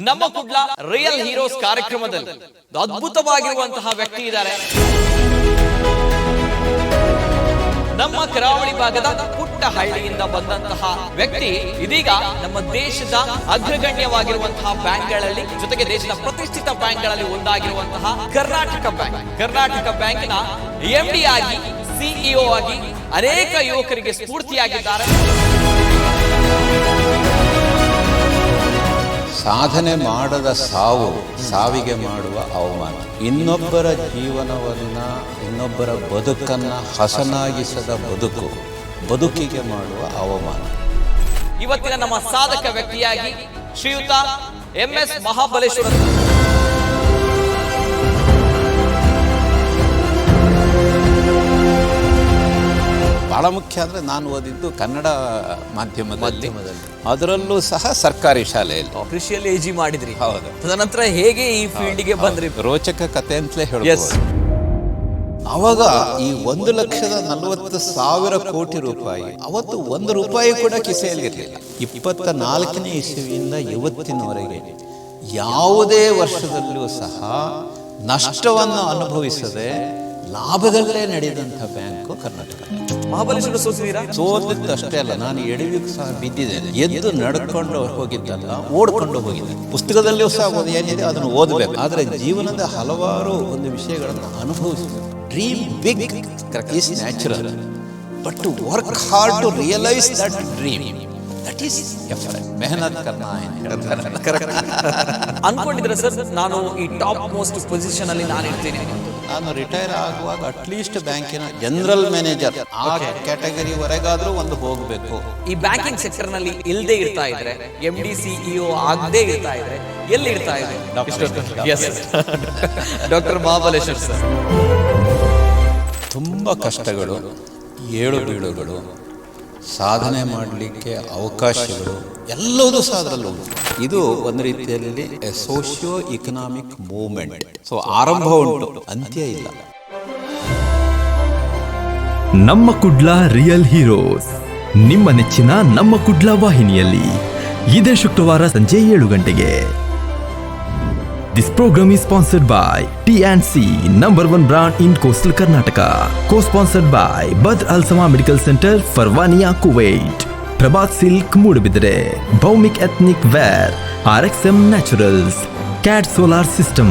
ನಮ್ಮ Kudla real heroes ಕಾರ್ಯಕ್ರಮದಲ್ಲಿ ಅದ್ಭುತವಾಗಿರುವಂತಹ ವ್ಯಕ್ತಿ ಇದ್ದಾರೆ. ನಮ್ಮ ಕರಾವಳಿ ಭಾಗದ ಪುಟ್ಟ ಹಳ್ಳಿಯಿಂದ ಬಂದಂತಹ ವ್ಯಕ್ತಿ ಇದೀಗ ನಮ್ಮ ದೇಶದ ಅಗ್ರಗಣ್ಯವಾಗಿರುವಂತಹ ಬ್ಯಾಂಕ್ಗಳಲ್ಲಿ ಜೊತೆಗೆ ದೇಶದ ಪ್ರತಿಷ್ಠಿತ ಬ್ಯಾಂಕ್ಗಳಲ್ಲಿ ಒಂದಾಗಿರುವಂತಹ ಕರ್ನಾಟಕ ಬ್ಯಾಂಕಿನ ಎಂಡಿ ಆಗಿ ಸಿಇಒ ಆಗಿ ಅನೇಕ ಯುವಕರಿಗೆ ಸ್ಫೂರ್ತಿಯಾಗಿದ್ದಾರೆ. ಸಾಧನೆ ಮಾಡದ ಸಾವಿಗೆ ಮಾಡುವ ಅವಮಾನ, ಇನ್ನೊಬ್ಬರ ಜೀವನವನ್ನ ಇನ್ನೊಬ್ಬರ ಬದುಕನ್ನ ಹಸನಾಗಿಸದ ಬದುಕಿಗೆ ಮಾಡುವ ಅವಮಾನ. ಇವತ್ತಿನ ನಮ್ಮ ಸಾಧಕ ವ್ಯಕ್ತಿಯಾಗಿ ಶ್ರೀಯುತ MS ಮಹಾಬಲೇಶ್ವರ. ಬಹಳ ಮುಖ್ಯ ಅಂದರೆ ನಾನು ಓದಿದ್ದು ಕನ್ನಡ ಮಾಧ್ಯಮದಲ್ಲಿ, ಅದರಲ್ಲೂ ಸಹ ಸರ್ಕಾರಿ ಶಾಲೆಯಲ್ಲಿ. ಕೃಷಿಯಲ್ಲಿ AG ಮಾಡಿದ್ರಿ? ಹೌದು. ತದನಂತರ ಹೇಗೆ ಈ ಫೀಲ್ಡ್ಗೆ ಬಂದ್ರಿ? ರೋಚಕ ಕಥೆ ಅಂತಲೇ ಹೇಳ್ಬೋದು. ಅವಾಗ ಈ 1,40,000 ಕೋಟಿ ರೂಪಾಯಿ, ಅವತ್ತು 1 ರೂಪಾಯಿ ಕೂಡ ಕಿಸೆಯಲ್ಲಿರಲಿಲ್ಲ. 24ನೇ ಇಸವಿಯಿಂದ ಇವತ್ತಿನವರೆಗೆ ಯಾವುದೇ ವರ್ಷದಲ್ಲೂ ಸಹ ನಷ್ಟವನ್ನು ಅನುಭವಿಸದೆ ಲಾಭದಲ್ಲೇ ನಡೆದಂಥ ಬ್ಯಾಂಕು ಕರ್ನಾಟಕ. ಮಹಾಬಲೇಶ್ವರ ಸೋತಿದ್ದು ಅಷ್ಟೇ ಅಲ್ಲ, ನಾನು ಎಡವಿಗೂ ಸಹ ಬಿದ್ದಿದ್ದೇನೆ. ಎದ್ದು ನಡ್ಕೊಂಡು ಹೋಗಿದ್ದಲ್ಲ, ಓಡ್ಕೊಂಡು ಹೋಗಿದ್ದೆ. ಪುಸ್ತಕದಲ್ಲಿಯೂ ಸಹ ಏನಿದೆ ಅದನ್ನು ಓದಬೇಕು, ಆದರೆ ಜೀವನದ ಹಲವಾರು ಒಂದು ವಿಷಯಗಳನ್ನು ಅನುಭವಿಸಬೇಕು. Dream big is natural, but to work hard to realise that dream, that is effort. ಮೆಹನತ್ ಕರ್ನಾ ಅನ್ಕೊಂಡಿದ್ರೆ ಸರ್ ನಾನು ಈ ಟಾಪ್ ಮೋಸ್ಟ್ ಪೊಸಿಷನ್ ಅಲ್ಲಿ ನಾನು ಇರ್ತೀನಿ. ನಾನು ರಿಟೈರ್ ಆಗುವಾಗ ಅಟ್ಲೀಸ್ಟ್ ಬ್ಯಾಂಕಿನ ಜನರಲ್ ಮ್ಯಾನೇಜರ್ ಆ ಕ್ಯಾಟಗರಿ ವರೆಗಾದ್ರೂ ಒಂದು ಹೋಗಬೇಕು. ಈ ಬ್ಯಾಂಕಿಂಗ್ ಸೆಕ್ಟರ್ ನಲ್ಲಿ ಇಲ್ಲದೆ ಇರ್ತಾ ಇದ್ರೆ, MD CEO ಆಗದೆ ಇರ್ತಾ ಇದ್ರೆ ಎಲ್ಲಿ ಇರ್ತಾ ಇದೆ? Doctor Mahabaleshwar sir. ತುಂಬ ಕಷ್ಟಗಳು, ಏಳು ಬೀಳುಗಳು, ಸಾಧನೆ ಮಾಡಲಿಕ್ಕೆ ಅವಕಾಶಗಳು ಎಲ್ಲವೂ ಸಹ ಅದರಲ್ಲೂ. ಇದು ಒಂದು ರೀತಿಯಲ್ಲಿ ಸೋಷಿಯೋ ಇಕನಾಮಿಕ್ ಮೂವ್ಮೆಂಟ್. ಸೊ ಆರಂಭ ಉಂಟು, ಅಂತ್ಯ ಇಲ್ಲ. ನಮ್ಮ ಕುಡ್ಲ ರಿಯಲ್ ಹೀರೋಸ್ ನಿಮ್ಮ ನೆಚ್ಚಿನ ನಮ್ಮ ಕುಡ್ಲ ವಾಹಿನಿಯಲ್ಲಿ ಇದೇ ಶುಕ್ರವಾರ ಸಂಜೆ 7 ಗಂಟೆಗೆ. This program is sponsored by T&C, number 1 brand in coastal Karnataka. Co-sponsored by Badr Al Sama Medical Center, Farvania, Kuwait. Prabhat Silk, Mudabidre. Bhaumik Ethnic Wear, RXM Naturals, CAD Solar System.